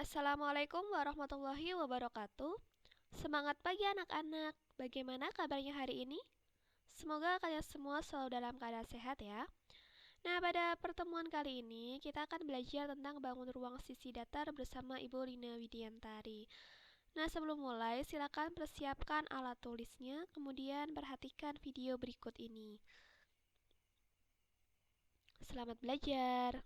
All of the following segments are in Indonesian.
Assalamualaikum warahmatullahi wabarakatuh. Semangat pagi anak-anak. Bagaimana kabarnya hari ini? Semoga kalian semua selalu dalam keadaan sehat ya. Nah, pada pertemuan kali ini kita akan belajar tentang bangun ruang sisi datar bersama Ibu Lina Widiantari. Nah, sebelum mulai silakan persiapkan alat tulisnya, kemudian perhatikan video berikut ini. Selamat belajar.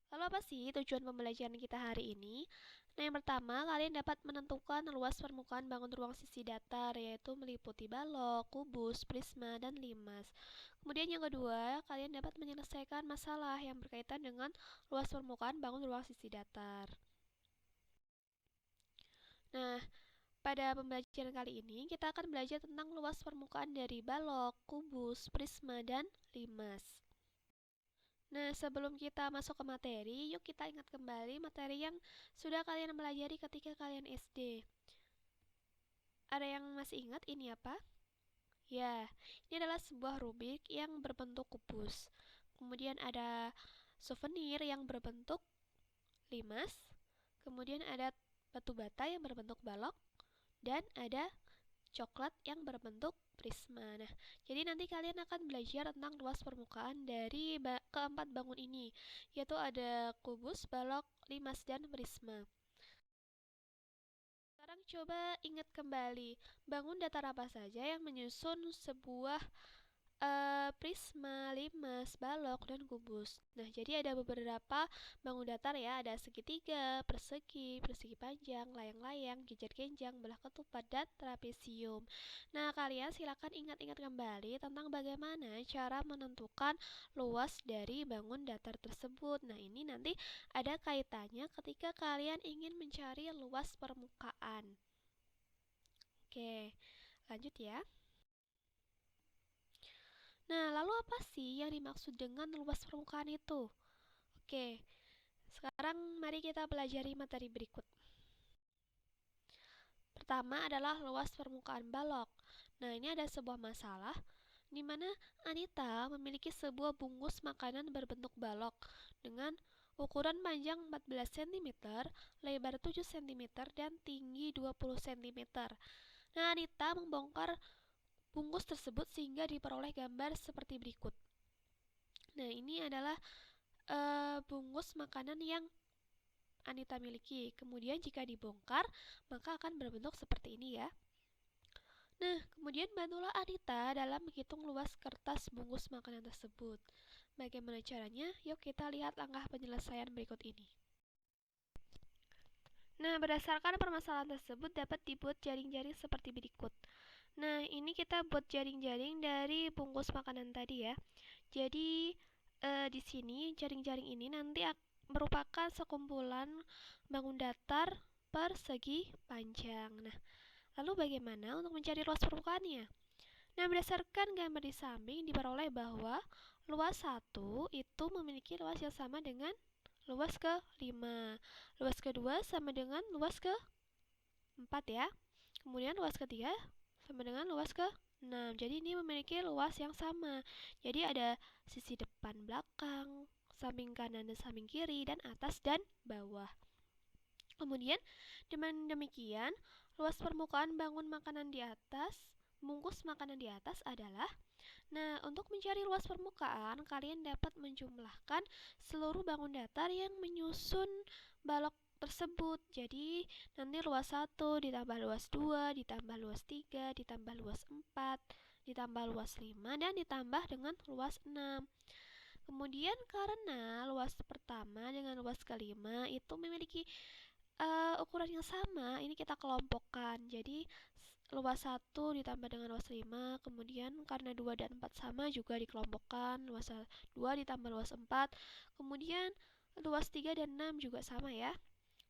Lalu apa sih tujuan pembelajaran kita hari ini? Nah, yang pertama, kalian dapat menentukan luas permukaan bangun ruang sisi datar, yaitu meliputi balok, kubus, prisma, dan limas. Kemudian yang kedua, kalian dapat menyelesaikan masalah yang berkaitan dengan luas permukaan bangun ruang sisi datar. Nah, pada pembelajaran kali ini, kita akan belajar tentang luas permukaan dari balok, kubus, prisma, dan limas. Nah, sebelum kita masuk ke materi, yuk kita ingat kembali materi yang sudah kalian pelajari ketika kalian SD. Ada yang masih ingat ini apa? Ya, ini adalah sebuah rubik yang berbentuk kubus. Kemudian ada souvenir yang berbentuk limas. Kemudian ada batu bata yang berbentuk balok. Dan ada coklat yang berbentuk prisma. Nah, jadi nanti kalian akan belajar tentang luas permukaan dari keempat bangun ini, yaitu ada kubus, balok, limas, dan prisma. Sekarang coba ingat kembali, bangun datar apa saja yang menyusun sebuah prisma, limas, balok, dan kubus. Nah, jadi ada beberapa bangun datar ya, ada segitiga, persegi, persegi panjang, layang-layang, genjang-genjang, belah ketupat, dan trapesium. Nah, kalian silakan ingat-ingat kembali tentang bagaimana cara menentukan luas dari bangun datar tersebut. Nah, ini nanti ada kaitannya ketika kalian ingin mencari luas permukaan. Oke, lanjut ya. Nah, lalu apa sih yang dimaksud dengan luas permukaan itu? Oke, sekarang mari kita pelajari materi berikut. Pertama adalah luas permukaan balok. Nah, ini ada sebuah masalah di mana Anita memiliki sebuah bungkus makanan berbentuk balok dengan ukuran panjang 14 cm, lebar 7 cm, dan tinggi 20 cm. Nah, Anita membongkar bungkus tersebut sehingga diperoleh gambar seperti berikut. Nah, ini adalah bungkus makanan yang Anita miliki. Kemudian jika dibongkar, maka akan berbentuk seperti ini ya. Nah, kemudian bantulah Anita dalam menghitung luas kertas bungkus makanan tersebut. Bagaimana caranya? Yuk kita lihat langkah penyelesaian berikut ini. Nah, berdasarkan permasalahan tersebut dapat dibuat jaring-jaring seperti berikut. Nah, ini kita buat jaring-jaring dari bungkus makanan tadi ya. Jadi, di sini jaring-jaring ini nanti merupakan sekumpulan bangun datar persegi panjang. Nah, lalu bagaimana untuk mencari luas permukaannya? Nah, berdasarkan gambar di samping diperoleh bahwa luas 1 itu memiliki luas yang sama dengan luas ke-5. Luas kedua sama dengan luas ke-4 ya. Kemudian luas ketiga sama dengan luas ke-6. Jadi ini memiliki luas yang sama. Jadi ada sisi depan belakang, samping kanan dan samping kiri, dan atas dan bawah. Kemudian dengan demikian, luas permukaan bangun makanan di atas, bungkus makanan di atas adalah. Nah, untuk mencari luas permukaan, kalian dapat menjumlahkan seluruh bangun datar yang menyusun balok tersebut. Jadi, nanti luas 1 ditambah luas 2, ditambah luas 3, ditambah luas 4, ditambah luas 5, dan ditambah dengan luas 6. Kemudian karena luas pertama dengan luas kelima itu memiliki ukuran yang sama, ini kita kelompokkan. Jadi luas 1 ditambah dengan luas 5, kemudian karena 2 dan 4 sama juga dikelompokkan, luas 2 ditambah luas 4, kemudian luas 3 dan 6 juga sama ya.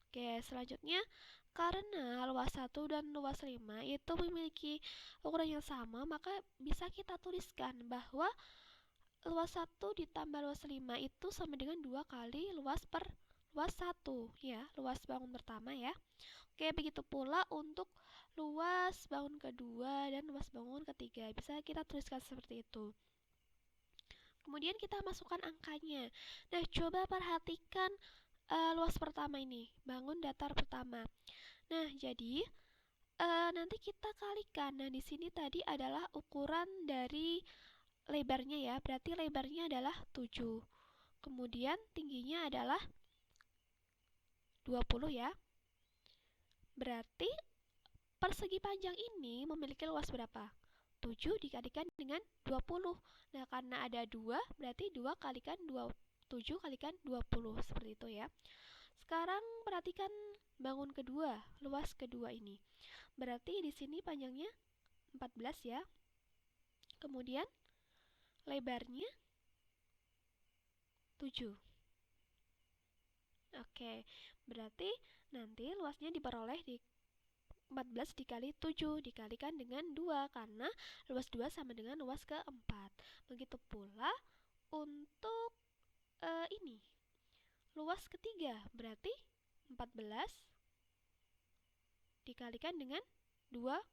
Oke, selanjutnya karena luas 1 dan luas 5 itu memiliki ukuran yang sama, maka bisa kita tuliskan bahwa luas 1 ditambah luas 5 itu sama dengan 2 kali luas per luas 1 ya, luas bangun pertama ya. Oke, begitu pula untuk luas bangun kedua dan luas bangun ketiga. Bisa kita tuliskan seperti itu. Kemudian kita masukkan angkanya. Nah, coba perhatikan luas pertama ini, bangun datar pertama. Nah, jadi nanti kita kalikan. Nah, di sini tadi adalah ukuran dari lebarnya ya. Berarti lebarnya adalah 7. Kemudian tingginya adalah 20 ya. Berarti persegi panjang ini memiliki luas berapa? 7 dikalikan dengan 20. Nah, karena ada 2, berarti 2 kalikan 7 kalikan 20. Seperti itu ya. Sekarang perhatikan bangun kedua, luas kedua ini. Berarti di sini panjangnya 14 ya. Kemudian lebarnya 7. Oke, berarti nanti luasnya diperoleh di 14 dikali 7 dikalikan dengan 2 karena luas 2 sama dengan luas keempat. Begitu pula untuk ini. Luas ketiga berarti 14 dikalikan dengan 20.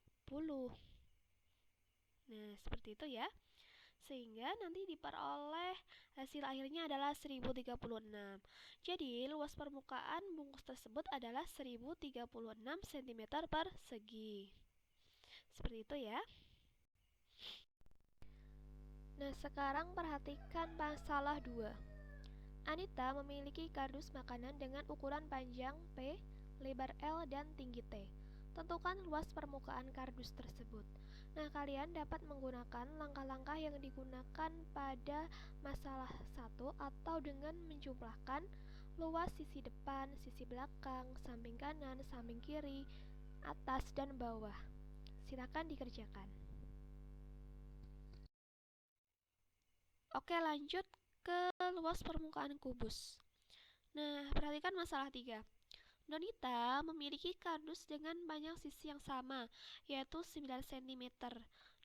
Nah, seperti itu ya. Sehingga nanti diperoleh hasil akhirnya adalah 1036. Jadi, luas permukaan bungkus tersebut adalah 1036 cm persegi. Seperti itu ya. Nah, sekarang perhatikan masalah 2. Anita memiliki kardus makanan dengan ukuran panjang P, lebar L, dan tinggi T. Tentukan luas permukaan kardus tersebut. Nah, kalian dapat menggunakan langkah-langkah yang digunakan pada masalah 1 atau dengan menjumlahkan luas sisi depan, sisi belakang, samping kanan, samping kiri, atas, dan bawah. Silakan dikerjakan. Oke, lanjut ke luas permukaan kubus. Nah, perhatikan masalah 3. Nonita memiliki kardus dengan panjang sisi yang sama, yaitu 9 cm.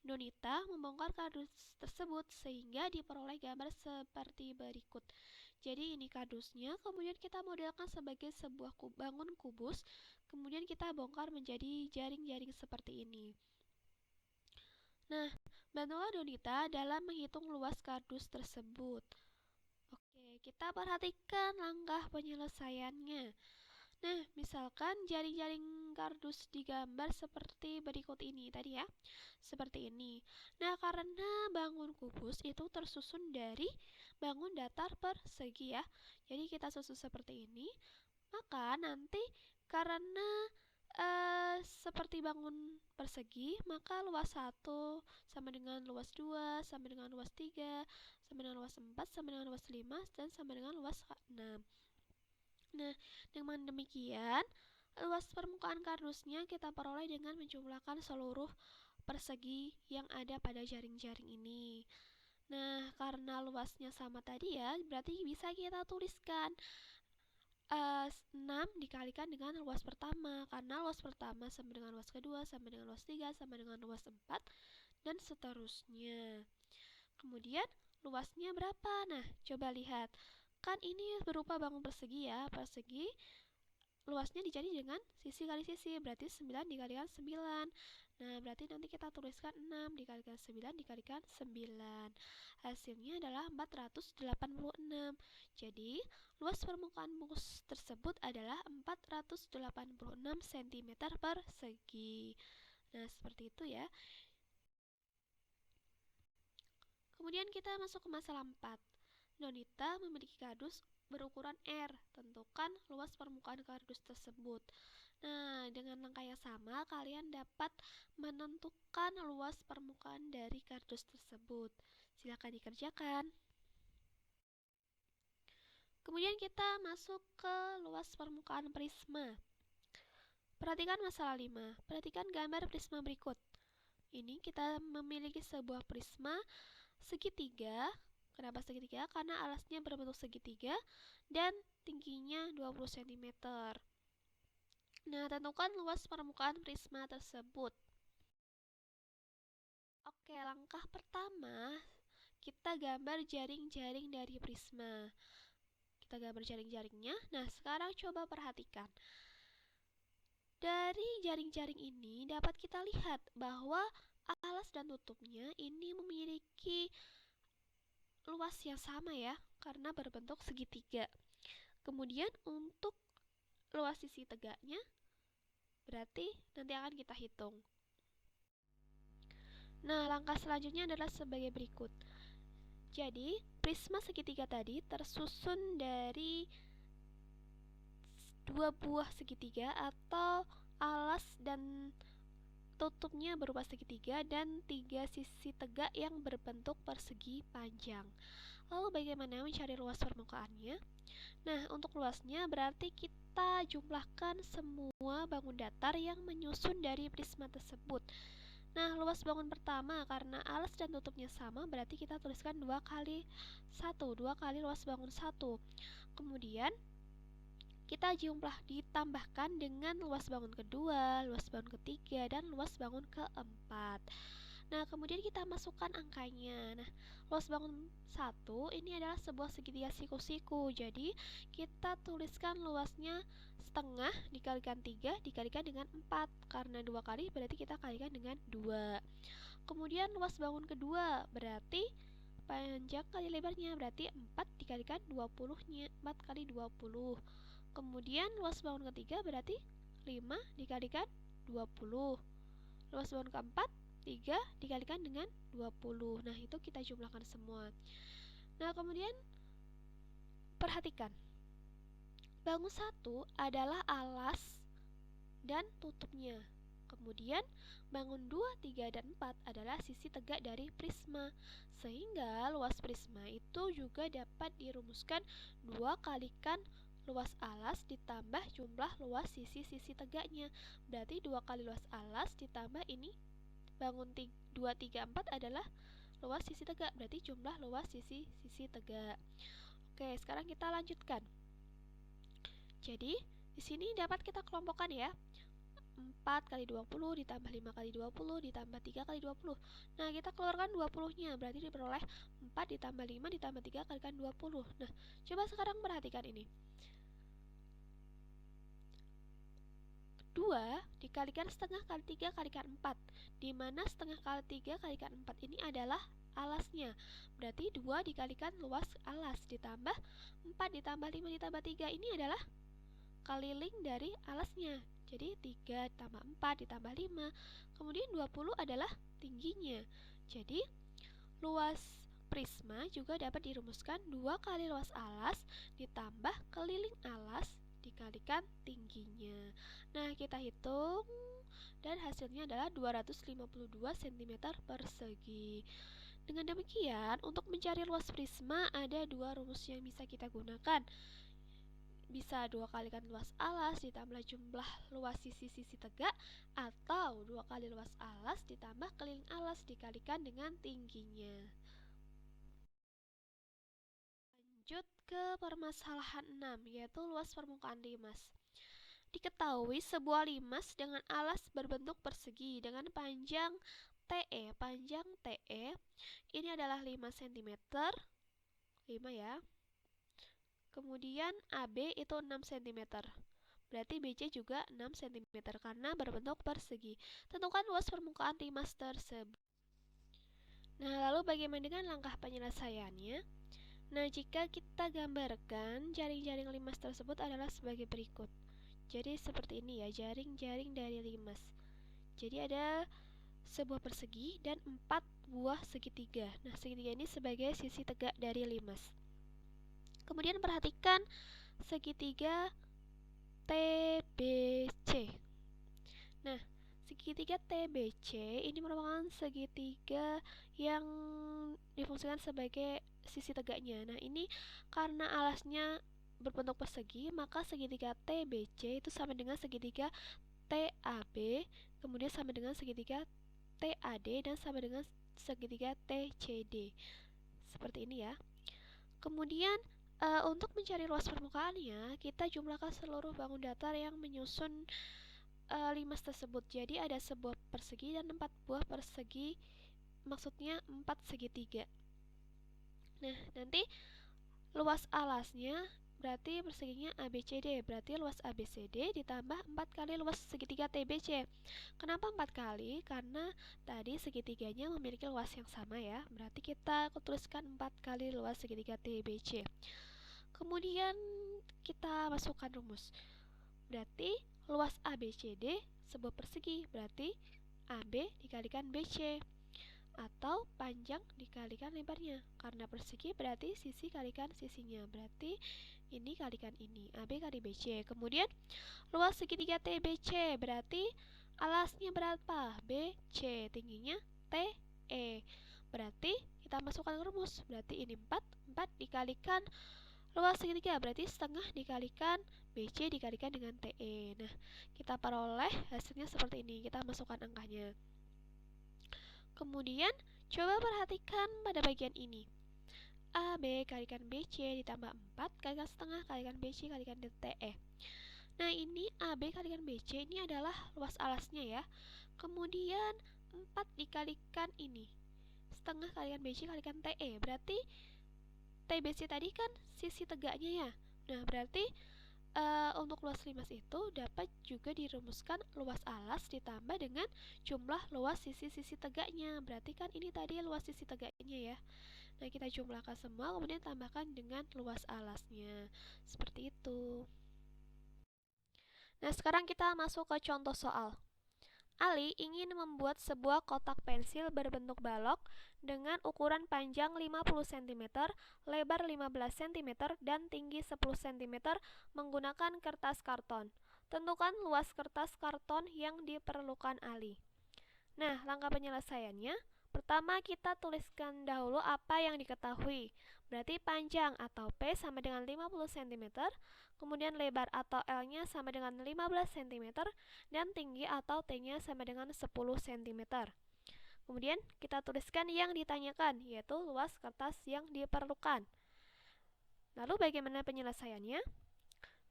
Nonita membongkar kardus tersebut sehingga diperoleh gambar seperti berikut. Jadi ini kardusnya, kemudian kita modelkan sebagai sebuah bangun kubus, kemudian kita bongkar menjadi jaring-jaring seperti ini. Nah, bantulah Nonita dalam menghitung luas kardus tersebut. Oke, kita perhatikan langkah penyelesaiannya. Nah, misalkan jaring-jaring kardus digambar seperti berikut ini tadi ya. Seperti ini. Nah, karena bangun kubus itu tersusun dari bangun datar persegi ya. Jadi kita susun seperti ini. Maka nanti karena seperti bangun persegi, maka luas 1 sama dengan luas 2, sama dengan luas 3, sama dengan luas 4, sama dengan luas 5, dan sama dengan luas 6. Nah, dengan demikian, luas permukaan kardusnya kita peroleh dengan menjumlahkan seluruh persegi yang ada pada jaring-jaring ini. Nah, karena luasnya sama tadi ya, berarti bisa kita tuliskan 6 dikalikan dengan luas pertama, karena luas pertama sama dengan luas kedua, sama dengan luas 3, sama dengan luas 4, dan seterusnya. Kemudian, luasnya berapa? Nah, coba lihat. Kan ini berupa bangun persegi ya, persegi luasnya dicari dengan sisi kali sisi, berarti 9 dikalikan 9. Nah, berarti nanti kita tuliskan 6 dikalikan 9 dikalikan 9. Hasilnya adalah 486. Jadi, luas permukaan bungkus tersebut adalah 486 cm persegi. Nah, seperti itu ya. Kemudian kita masuk ke masalah 4. Nonita memiliki kardus berukuran R. Tentukan luas permukaan kardus tersebut. Nah, dengan langkah yang sama, kalian dapat menentukan luas permukaan dari kardus tersebut. Silakan dikerjakan. Kemudian kita masuk ke luas permukaan prisma. Perhatikan masalah 5. Perhatikan gambar prisma berikut. Ini kita memiliki sebuah prisma segitiga. Kenapa segitiga? Karena alasnya berbentuk segitiga dan tingginya 20 cm. Nah, tentukan luas permukaan prisma tersebut. Oke, langkah pertama, kita gambar jaring-jaring dari prisma. Kita gambar jaring-jaringnya. Nah, sekarang coba perhatikan. Dari jaring-jaring ini dapat kita lihat bahwa alas dan tutupnya ini memiliki luas yang sama ya, karena berbentuk segitiga. Kemudian untuk luas sisi tegaknya berarti nanti akan kita hitung. Nah, langkah selanjutnya adalah sebagai berikut. Jadi, prisma segitiga tadi tersusun dari dua buah segitiga atau alas dan tutupnya berupa segitiga dan 3 sisi tegak yang berbentuk persegi panjang. Lalu bagaimana mencari luas permukaannya? Nah, untuk luasnya berarti kita jumlahkan semua bangun datar yang menyusun dari prisma tersebut. Nah, luas bangun pertama karena alas dan tutupnya sama berarti kita tuliskan 2 kali 1, 2 kali luas bangun 1. Kemudian kita ditambahkan dengan luas bangun kedua, luas bangun ketiga, dan luas bangun keempat. Nah, kemudian kita masukkan angkanya. Nah, luas bangun 1 ini adalah sebuah segitiga siku-siku. Jadi, kita tuliskan luasnya setengah dikalikan 3 dikalikan dengan 4. Karena 2 kali berarti kita kalikan dengan 2. Kemudian luas bangun kedua berarti panjang kali lebarnya berarti 4 dikalikan 20-nya, 4 kali 20. Kemudian luas bangun ketiga berarti 5 dikalikan 20. Luas bangun keempat 3 dikalikan dengan 20. Nah, itu kita jumlahkan semua. Nah, kemudian perhatikan. Bangun 1 adalah alas dan tutupnya. Kemudian bangun 2, 3, dan 4 adalah sisi tegak dari prisma. Sehingga luas prisma itu juga dapat dirumuskan 2 kalikan luas alas ditambah jumlah luas sisi-sisi tegaknya. Berarti 2 kali luas alas ditambah ini bangun 2, 3, 4 adalah luas sisi tegak. Berarti jumlah luas sisi-sisi tegak. Oke, sekarang kita lanjutkan. Jadi, di sini dapat kita kelompokkan ya. 4 kali 20 ditambah 5 kali 20 ditambah 3 kali 20. Nah, kita keluarkan 20-nya. Berarti diperoleh 4 ditambah 5 ditambah 3 kalikan 20. Nah, coba sekarang perhatikan ini. 2 dikalikan setengah kali 3 kalikan 4. Dimana setengah kali 3 kalikan 4 ini adalah alasnya. Berarti 2 dikalikan luas alas ditambah 4 ditambah 5 ditambah 3 ini adalah keliling dari alasnya. Jadi 3 tambah 4 ditambah 5. Kemudian 20 adalah tingginya. Jadi luas prisma juga dapat dirumuskan 2 kali luas alas ditambah keliling alas dikalikan tingginya. Nah, kita hitung dan hasilnya adalah 252 cm persegi. Dengan demikian, untuk mencari luas prisma ada 2 rumus yang bisa kita gunakan. Bisa 2 kalikan luas alas ditambah jumlah luas sisi-sisi tegak, atau 2 kali luas alas ditambah keliling alas dikalikan dengan tingginya. Lanjut ke permasalahan 6, yaitu luas permukaan limas. Diketahui sebuah limas dengan alas berbentuk persegi dengan panjang TE. Panjang TE ini adalah 5 cm. 5 ya. Kemudian AB itu 6 cm. Berarti BC juga 6 cm karena berbentuk persegi. Tentukan luas permukaan limas tersebut. Nah, lalu bagaimana dengan langkah penyelesaiannya? Nah, jika kita gambarkan jaring-jaring limas tersebut adalah sebagai berikut. Jadi seperti ini ya, jaring-jaring dari limas. Jadi ada sebuah persegi dan 4 buah segitiga. Nah, segitiga ini sebagai sisi tegak dari limas. Kemudian perhatikan segitiga TBC. Nah, segitiga TBC ini merupakan segitiga yang difungsikan sebagai sisi tegaknya. Nah, ini karena alasnya berbentuk persegi, maka segitiga TBC itu sama dengan segitiga TAB, kemudian sama dengan segitiga TAD, dan sama dengan segitiga TCD. Seperti ini ya. Kemudian untuk mencari luas permukaannya, kita jumlahkan seluruh bangun datar yang menyusun limas tersebut. Jadi ada sebuah persegi dan 4 buah persegi, maksudnya 4 segitiga. Nah, nanti luas alasnya berarti perseginya ABCD, berarti luas ABCD ditambah 4 kali luas segitiga TBC. Kenapa 4 kali? Karena tadi segitiganya memiliki luas yang sama ya. Berarti kita tuliskan 4 kali luas segitiga TBC. Kemudian kita masukkan rumus. Berarti luas ABCD sebuah persegi, berarti AB dikalikan BC, atau panjang dikalikan lebarnya. Karena persegi berarti sisi kalikan sisinya, berarti ini kalikan ini, AB kali BC. Kemudian luas segitiga TBC berarti alasnya berapa? BC, tingginya TE. Berarti kita masukkan rumus, berarti ini 4 dikalikan luas segitiga berarti setengah dikalikan BC dikalikan dengan TE. Nah, kita peroleh hasilnya seperti ini. Kita masukkan angkanya. Kemudian, coba perhatikan pada bagian ini. AB kalikan BC ditambah 4 kalikan setengah kalikan BC kalikan TE. Nah, ini AB kalikan BC ini adalah luas alasnya ya. Kemudian 4 dikalikan ini. Setengah kalikan BC kalikan TE. Berarti TBC tadi kan sisi tegaknya ya. Nah, berarti untuk luas limas itu dapat juga dirumuskan luas alas ditambah dengan jumlah luas sisi-sisi tegaknya. Berarti kan ini tadi luas sisi tegaknya ya. Nah, kita jumlahkan semua kemudian tambahkan dengan luas alasnya. Seperti itu. Nah, sekarang kita masuk ke contoh soal. Ali ingin membuat sebuah kotak pensil berbentuk balok dengan ukuran panjang 50 cm, lebar 15 cm, dan tinggi 10 cm menggunakan kertas karton. Tentukan luas kertas karton yang diperlukan Ali. Nah, langkah penyelesaiannya, pertama kita tuliskan dahulu apa yang diketahui. Berarti panjang atau P sama dengan 50 cm, kemudian lebar atau L-nya sama dengan 15 cm, dan tinggi atau T-nya sama dengan 10 cm. Kemudian kita tuliskan yang ditanyakan, yaitu luas kertas yang diperlukan. Lalu bagaimana penyelesaiannya?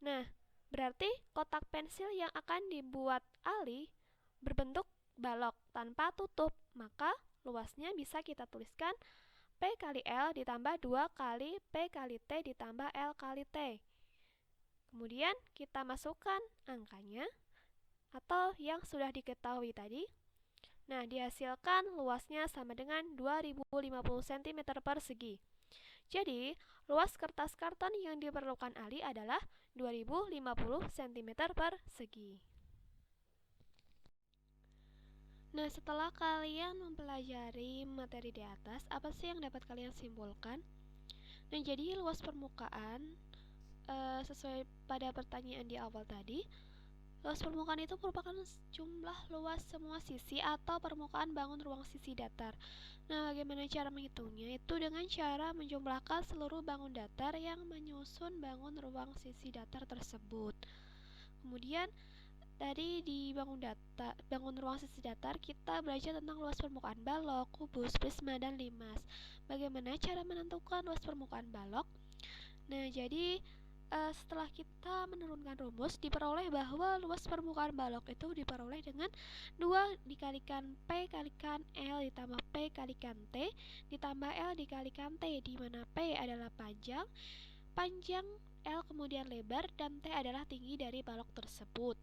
Nah, berarti kotak pensil yang akan dibuat Ali berbentuk balok tanpa tutup, maka luasnya bisa kita tuliskan P kali L ditambah 2 kali P kali T ditambah L kali T. Kemudian kita masukkan angkanya atau yang sudah diketahui tadi. Nah, dihasilkan luasnya sama dengan 2050 cm persegi. Jadi, luas kertas karton yang diperlukan Ali adalah 2050 cm persegi. Nah, setelah kalian mempelajari materi di atas, apa sih yang dapat kalian simpulkan? Nah, jadi luas permukaan sesuai pada pertanyaan di awal tadi, luas permukaan itu merupakan jumlah luas semua sisi atau permukaan bangun ruang sisi datar. Nah, bagaimana cara menghitungnya? Itu dengan cara menjumlahkan seluruh bangun datar yang menyusun bangun ruang sisi datar tersebut. Kemudian tadi di bangun ruang sisi datar kita belajar tentang luas permukaan balok, kubus, prisma, dan limas. Bagaimana cara menentukan luas permukaan balok? Nah, jadi setelah kita menurunkan rumus, diperoleh bahwa luas permukaan balok itu diperoleh dengan 2 dikalikan P kalikan L ditambah P kalikan T ditambah L dikalikan T, di mana P adalah panjang L kemudian lebar, dan T adalah tinggi dari balok tersebut.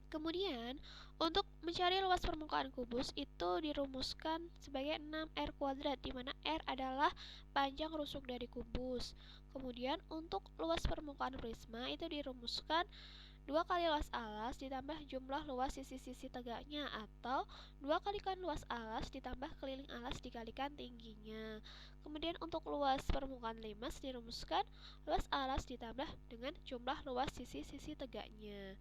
Kemudian, untuk mencari luas permukaan kubus itu dirumuskan sebagai 6R², di mana R adalah panjang rusuk dari kubus. Kemudian, untuk luas permukaan prisma itu dirumuskan 2 kali luas alas ditambah jumlah luas sisi-sisi tegaknya, atau 2 kalikan luas alas ditambah keliling alas dikalikan tingginya. Kemudian untuk luas permukaan limas dirumuskan luas alas ditambah dengan jumlah luas sisi-sisi tegaknya.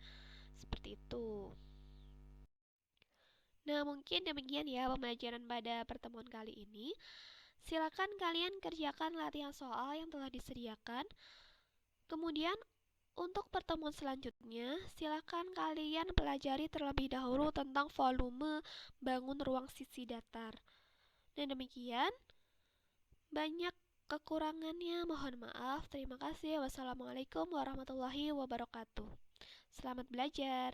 Seperti itu. Nah, mungkin demikian ya pembelajaran pada pertemuan kali ini. Silakan kalian kerjakan latihan soal yang telah disediakan. Kemudian, untuk pertemuan selanjutnya, silakan kalian pelajari terlebih dahulu tentang volume bangun ruang sisi datar. Dan demikian, banyak kekurangannya mohon maaf. Terima kasih. Wassalamualaikum warahmatullahi wabarakatuh. Selamat belajar.